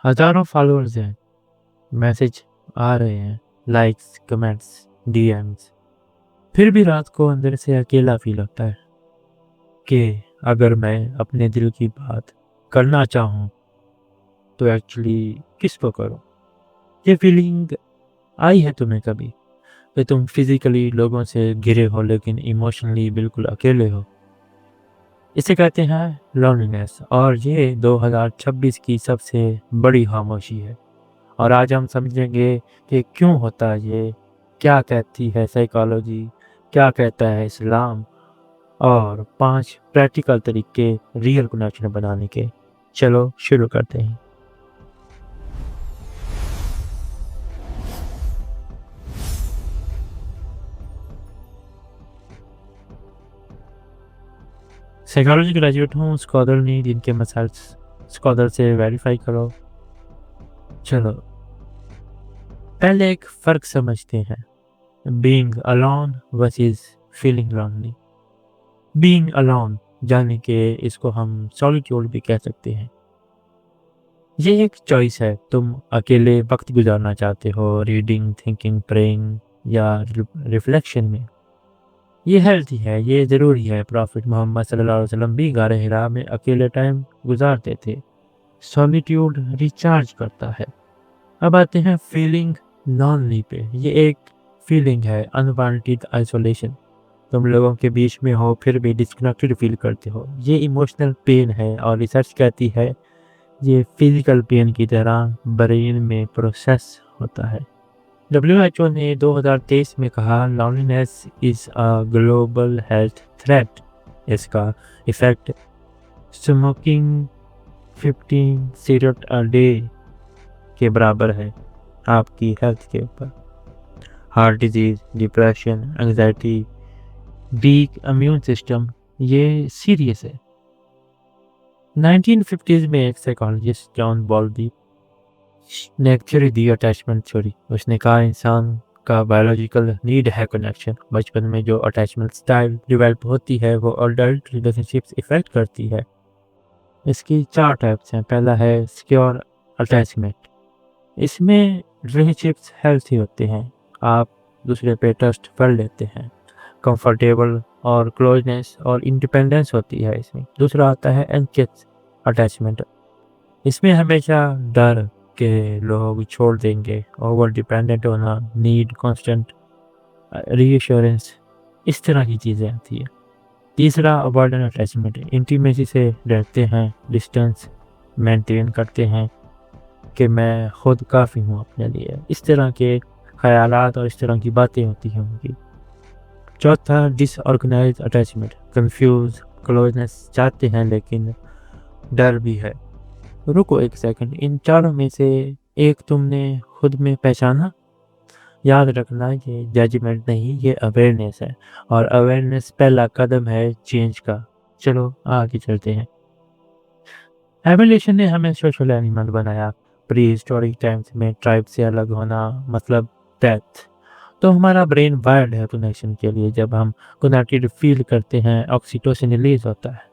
हज़ारों फॉलोअर्स हैं, मैसेज आ रहे हैं, लाइक्स, कमेंट्स, डीएम्स, फिर भी रात को अंदर से अकेला फ़ील होता है कि अगर मैं अपने दिल की बात करना चाहूँ, तो एक्चुअली किसको करूँ? ये फीलिंग आई है तुम्हें कभी? कि तुम फिज़िकली लोगों से घिरे हो लेकिन इमोशनली बिल्कुल अकेले हो? इसे कहते हैं लोनलीनेस और ये 2026 की सबसे बड़ी खामोशी है। और आज हम समझेंगे कि क्यों होता है ये, क्या कहती है साइकोलॉजी, क्या कहता है इस्लाम और 5 प्रैक्टिकल तरीके रियल कनेक्शन बनाने के। चलो शुरू करते हैं। साइकोलॉजी ग्रेजुएट हूँ, स्कॉलर नहीं, जिनके मसाइल स्कॉलर से वेरीफाई करो। चलो पहले एक फ़र्क समझते हैं, being alone versus feeling lonely. Being alone यानी कि इसको हम सॉलिट्यूड भी कह सकते हैं। ये एक चॉइस है, तुम अकेले वक्त गुजारना चाहते हो, रीडिंग, थिंकिंग, प्रेइंग या रिफ्लेक्शन में। ये हेल्थी है, ये ज़रूरी है। प्रॉफिट मोहम्मद सल्लल्लाहु अलैहि वसल्लम भी गारे हिरा में अकेले टाइम गुजारते थे। सॉलिट्यूड रिचार्ज करता है। अब आते हैं फीलिंग लॉनली पे। ये एक फीलिंग है, अनवांटेड आइसोलेशन। तुम लोगों के बीच में हो फिर भी डिस्कनेक्टेड फील करते हो। ये इमोशनल पेन है और रिसर्च कहती है ये फिजिकल पेन की तरह ब्रेन में प्रोसेस होता है। WHO ने 2023 में कहा loneliness is a global health threat. इसका effect smoking 15 cigarette a day के बराबर है आपकी हेल्थ के ऊपर। Heart disease, depression, anxiety, weak immune system, ये सीरियस है। 1950s में एक साइकोलॉजिस्ट जॉन बॉल्बी ने एक्चुअली दी अटैचमेंट थ्योरी। उसने कहा इंसान का बायोलॉजिकल नीड है कनेक्शन। बचपन में जो अटैचमेंट स्टाइल डेवलप होती है वो अडल्ट रिलेशनशिप्स इफेक्ट करती है। इसकी 4 टाइप्स हैं। पहला है सिक्योर अटैचमेंट। इसमें रिलेशनशिप्स हेल्थी होते हैं, आप दूसरे पे ट्रस्ट कर लेते हैं, कंफर्टेबल और क्लोजनेस और इंडिपेंडेंस होती है इसमें। दूसरा आता है एंशियस अटैचमेंट। इसमें हमेशा डर के लोग छोड़ देंगे, ओवर डिपेंडेंट होना, नीड कांस्टेंट रीअश्योरेंस, इस तरह की चीज़ें आती है। तीसरा अवॉइडेंट अटैचमेंट, इंटीमेसी से डरते हैं, डिस्टेंस मेंटेन करते हैं कि मैं खुद काफ़ी हूँ अपने लिए। इस तरह के ख्यालात और इस तरह की बातें होती हैं उनकी। चौथा डिसऑर्गेनाइज्ड अटैचमेंट, कंफ्यूज, क्लोजनेस चाहते हैं लेकिन डर भी है। रुको एक सेकंड, इन चारों में से एक तुमने खुद में पहचाना? याद रखना ये जजमेंट नहीं, ये अवेयरनेस है और अवेयरनेस पहला कदम है चेंज का। चलो आगे चलते हैं। एवोल्यूशन ने हमें सोशल एनिमल बनाया। प्री हिस्टोरिक टाइम्स में ट्राइब से अलग होना मतलब डेथ। तो हमारा ब्रेन वायर्ड है कनेक्शन के लिए। जब हम कनेक्टेड फील करते हैं ऑक्सीटोसिन रिलीज होता है।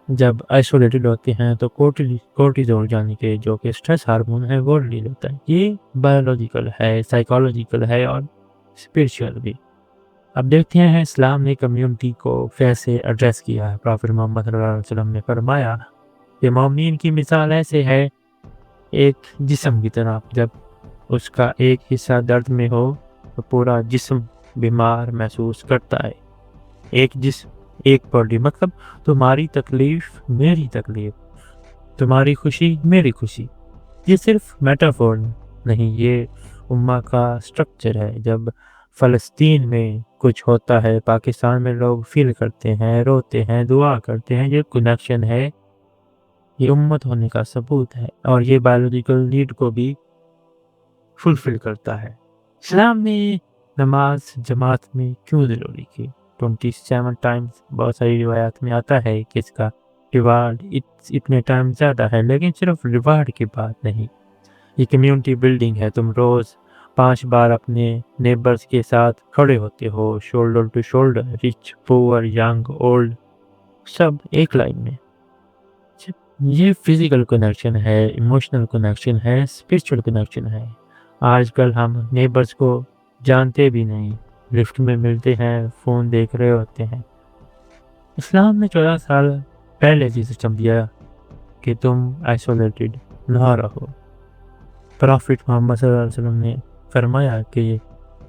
जब आइसोलेटेड होते हैं तो कोर्टिजोल यानी कि जो कि स्ट्रेस हार्मोन है वो रिलीज होता है। ये बायोलॉजिकल है, साइकोलॉजिकल है और स्पिरिचुअल भी। अब देखते हैं इस्लाम ने कम्युनिटी को कैसे एड्रेस किया है। प्रॉफेट मोहम्मद सल्लल्लाहु अलैहि वसल्लम ने फरमाया कि मोमिन की मिसाल ऐसे है एक जिस्म की तरह। जब उसका एक हिस्सा दर्द में हो तो पूरा जिस्म बीमार महसूस करता है। एक जिस्म एक बॉडी मतलब तुम्हारी तकलीफ मेरी तकलीफ, तुम्हारी खुशी मेरी खुशी। ये सिर्फ मेटाफोर नहीं, ये उम्मा का स्ट्रक्चर है। जब फ़लस्तीन में कुछ होता है, पाकिस्तान में लोग फील करते हैं, रोते हैं, दुआ करते हैं। ये कनेक्शन है, ये उम्मत होने का सबूत है और ये बायोलॉजिकल नीड को भी फुलफिल करता है। इस्लाम ने नमाज जमात में क्यों ज़रूरी की? 27 टाइम्स बहुत सारी रिवायात में आता है कि इसका रिवार्ड इतने टाइम ज़्यादा है, लेकिन सिर्फ रिवार्ड की बात नहीं, ये कम्युनिटी बिल्डिंग है। तुम रोज़ 5 बार अपने नेबर्स के साथ खड़े होते हो, shoulder to shoulder, rich poor young old, सब एक लाइन में। ये फिजिकल कनेक्शन है, इमोशनल कनेक्शन है, स्पिरिचुअल कनेक्शन है। आजकल हम नेबर्स को जानते भी नहीं, लिफ्ट में मिलते हैं, फ़ोन देख रहे होते हैं। इस्लाम ने 14 साल पहले ये सिस्टम दिया कि तुम आइसोलेटेड ना रहो। प्रॉफिट मोहम्मद सल्लल्लाहु अलैहि वसल्लम ने फरमाया कि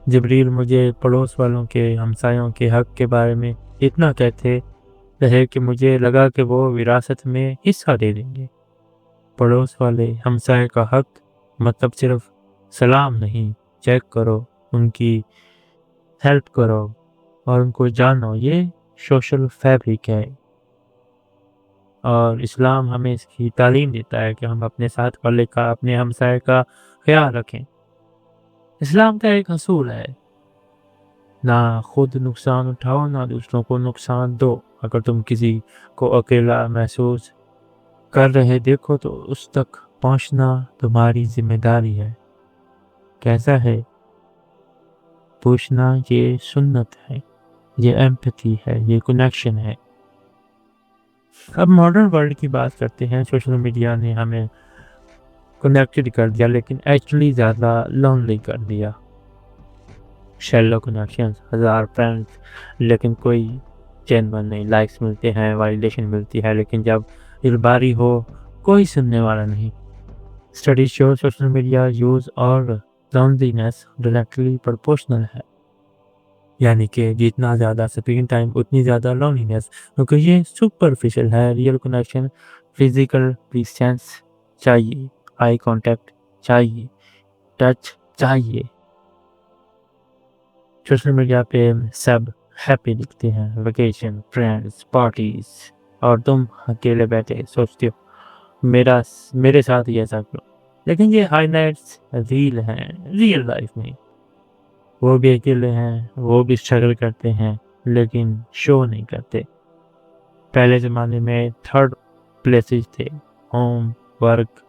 जिब्रील मुझे पड़ोस वालों के, हमसायों के हक़ के बारे में इतना कहते रहे कि मुझे लगा कि वो विरासत में हिस्सा दे देंगे। पड़ोस वाले हमसाये का हक़ मतलब सिर्फ सलाम नहीं, चेक करो, उनकी हेल्प करो और उनको जानो, ये सोशल फैब्रिक है। और इस्लाम हमें इसकी तालीम देता है कि हम अपने साथ वाले का, अपने हमसाये का ख्याल रखें। इस्लाम का एक असूल है, ना खुद नुकसान उठाओ, ना दूसरों को नुकसान दो। अगर तुम किसी को अकेला महसूस कर रहे देखो तो उस तक पहुंचना तुम्हारी जिम्मेदारी है। कैसा है पूछना, ये सुन्नत है, ये एम्पैथी है, ये कनेक्शन है। अब मॉडर्न वर्ल्ड की बात करते हैं। सोशल मीडिया ने हमें कनेक्टेड कर दिया लेकिन एक्चुअली ज़्यादा लोनली कर दिया। शैलो कनेक्शंस, 1000 फ्रेंड्स लेकिन कोई जेन्युइन नहीं। लाइक्स मिलते हैं, वैलिडेशन मिलती है, लेकिन जब दिलबारी हो कोई सुनने वाला नहीं। Study show social media use और लोनलीनेस डायरेक्टली प्रोपोर्शनल है, यानी कि जितना ज़्यादा स्क्रीन टाइम उतनी ज़्यादा लोनलीनेस, क्योंकि ये सुपरफिशियल है। रियल कनेक्शन, फिजिकल प्रेजेंस चाहिए, आई कांटेक्ट चाहिए, टच चाहिए। सोशल मीडिया पे सब हैप्पी दिखते हैं, वेकेशन, फ्रेंड्स, पार्टीज, और तुम अकेले बैठे सोचते हो मेरे साथ ही ऐसा क्यों। लेकिन ये हाइलाइट्स रील हैं, रियल लाइफ में वो भी अकेले हैं, वो भी स्ट्रगल करते हैं, लेकिन शो नहीं करते। पहले ज़माने में थर्ड प्लेसेस थे, होम, वर्क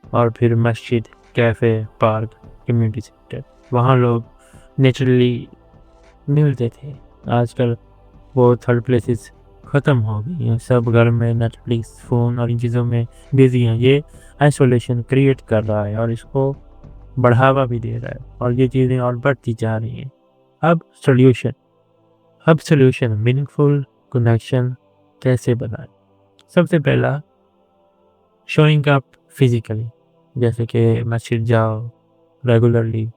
और फिर मस्जिद, कैफ़े, पार्क, कम्युनिटी सेंटर। वहाँ लोग नेचुरली मिलते थे। आजकल वो थर्ड प्लेसेस ख़त्म हो गई हैं। सब घर में नेटफ्लिक्स, फ़ोन और इन चीज़ों में बिज़ी हैं। ये आइसोलेशन क्रिएट कर रहा है और इसको बढ़ावा भी दे रहा है, और ये चीज़ें और बढ़ती जा रही हैं। अब सॉल्यूशन मीनिंगफुल कनेक्शन कैसे बनाएं? सबसे पहला, शोइंग अप फिजिकली, जैसे कि मस्जिद जाओ रेगुलरली।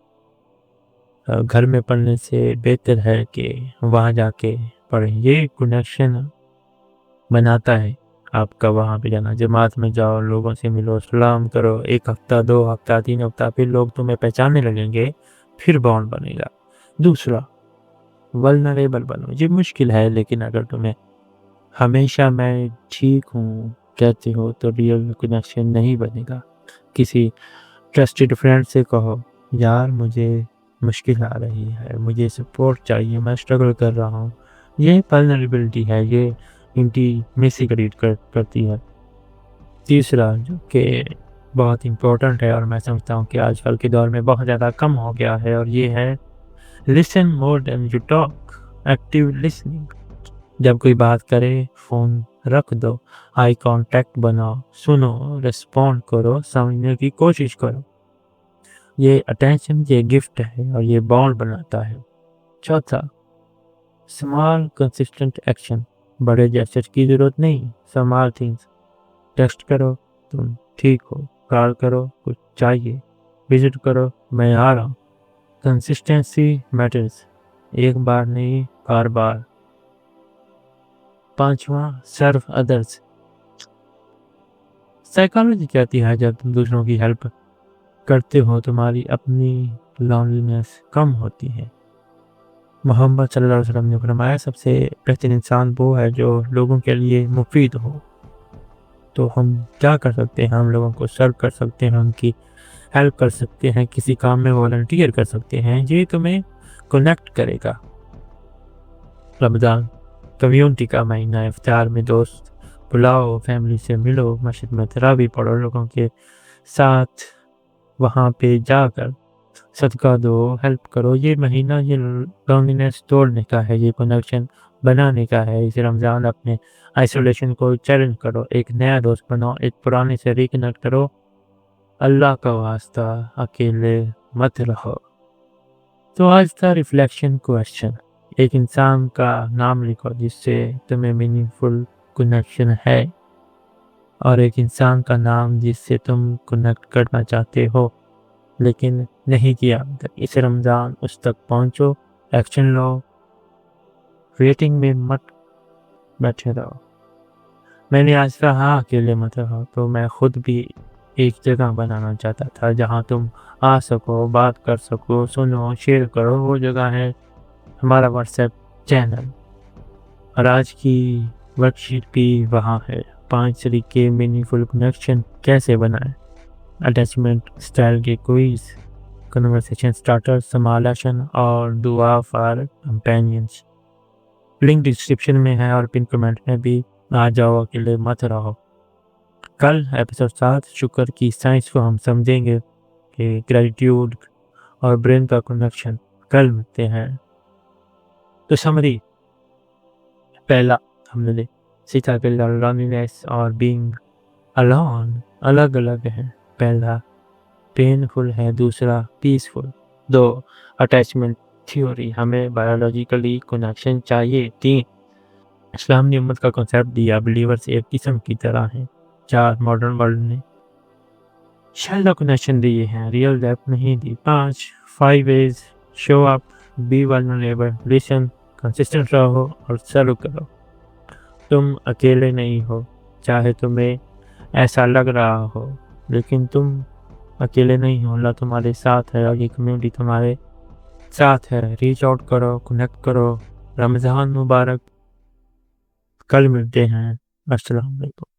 घर में पढ़ने से बेहतर है कि वहाँ जाके पढ़ें। ये कनेक्शन बनाता है आपका वहाँ पे जाना। जमात में जाओ, लोगों से मिलो, सलाम करो। 1 हफ्ता, 2 हफ्ता, 3 हफ्ता, फिर लोग तुम्हें पहचानने लगेंगे, फिर बॉन्ड बनेगा। दूसरा, वल्नरेबल बनो। ये मुश्किल है, लेकिन अगर तुम्हें हमेशा मैं ठीक हूँ कहते हो तो रियल कनेक्शन नहीं बनेगा। किसी ट्रस्टेड फ्रेंड से कहो, यार मुझे मुश्किल आ रही है, मुझे सपोर्ट चाहिए, मैं स्ट्रगल कर रहा हूँ। ये वल्नरेबिलिटी है, ये इंटीमेसी क्रिएट करती है। तीसरा, जो कि बहुत इम्पोर्टेंट है और मैं समझता हूँ कि आजकल के दौर में बहुत ज़्यादा कम हो गया है, और ये है listen more than you talk. Active listening. जब कोई बात करे फ़ोन रख दो, आई कांटेक्ट बनाओ, सुनो, रिस्पॉन्ड करो, समझने की कोशिश करो। ये अटेंशन, ये गिफ्ट है और ये बॉन्ड बनाता है। चौथा, स्मॉल कंसिस्टेंट एक्शन। बड़े जेस्चर की ज़रूरत नहीं, स्मॉल थिंग्स। टेक्स्ट करो, तुम ठीक हो, कॉल करो, कुछ चाहिए, विजिट करो, मैं आ रहा हूँ। कंसिस्टेंसी मैटर्स, एक बार नहीं, बार बार। पांचवा, सर्व अदर्स। साइकोलॉजी कहती है जब तुम दूसरों की हेल्प करते हो तुम्हारी अपनी लोनलीनेस कम होती है। मोहम्मद सल्लल्लाहु अलैहि वसल्लम ने फरमाया, सबसे बेहतर इंसान वो है जो लोगों के लिए मुफीद हो। तो हम क्या कर सकते हैं? हम लोगों को सर्व कर सकते हैं, उनकी हेल्प कर सकते हैं, किसी काम में वॉलंटियर कर सकते हैं। ये तुम्हें कनेक्ट करेगा। रमज़ान कम्युनिटी का महीना है, इफ्तार में दोस्त बुलाओ, फैमिली से मिलो, मस्जिद में तरावी पढ़ो, लोगों के साथ वहाँ पे जाकर सदका दो, हेल्प करो। ये महीना ये लोनलीनेस तोड़ने का है, ये कनेक्शन बनाने का है। इस रमज़ान अपने आइसोलेशन को चैलेंज करो, एक नया दोस्त बनाओ, एक पुराने से रिकनेक्ट करो। अल्लाह का वास्ता अकेले मत रहो। तो आज का रिफ्लेक्शन क्वेश्चन, एक इंसान का नाम लिखो जिससे तुम्हें मीनिंगफुल कनेक्शन है, और एक इंसान का नाम जिससे तुम कनेक्ट करना चाहते हो लेकिन नहीं किया अभी तक। इस रमज़ान उस तक पहुंचो, एक्शन लो, वेटिंग में मत बैठे रहो। मैंने आज कहा अकेले मत रहो, तो मैं खुद भी एक जगह बनाना चाहता था जहां तुम आ सको, बात कर सको, सुनो, शेयर करो। वो जगह है हमारा व्हाट्सएप चैनल, और आज की वर्कशीट भी वहाँ है। 5 तरीके मीनिंगफुल कनेक्शन कैसे बनाएं, अटैचमेंट स्टाइल के क्विज, कन्वर्सेशन स्टार्टर, समालोचन और दुआ फॉर कंपेनियंस। लिंक डिस्क्रिप्शन में है और पिन कमेंट में भी। आ जाओ, अकेले मत रहो। कल एपिसोड 7 शुक्र की साइंस को हम समझेंगे कि ग्रेटिट्यूड और ब्रेन का कनेक्शन। कल मिलते हैं। तो समरी, पहला हमने सीखा कि लोनलीनेस और बीइंग अलोन अलग अलग है। पहला पेनफुल है, दूसरा पीसफुल। 2 अटैचमेंट थ्योरी, हमें बायोलॉजिकली कनेक्शन चाहिए। 3 इस्लाम ने उम्मत का कॉन्सेप्ट दिया, बिलीवर्स एक किस्म की तरह हैं। 4 मॉडर्न वर्ल्ड ने शैलो कनेक्शन दिए हैं, रियल डेप्थ नहीं दी। 5 5 ways show up, be vulnerable, listen, consistent रहो और सर्व करो। तुम अकेले नहीं हो, चाहे तुम्हें ऐसा लग रहा हो, लेकिन तुम अकेले नहीं हो। अल्लाह तुम्हारे साथ है और ये कम्युनिटी तुम्हारे साथ है। रीच आउट करो, कनेक्ट करो। रमज़ान मुबारक। कल मिलते हैं। अस्सलाम वालेकुम।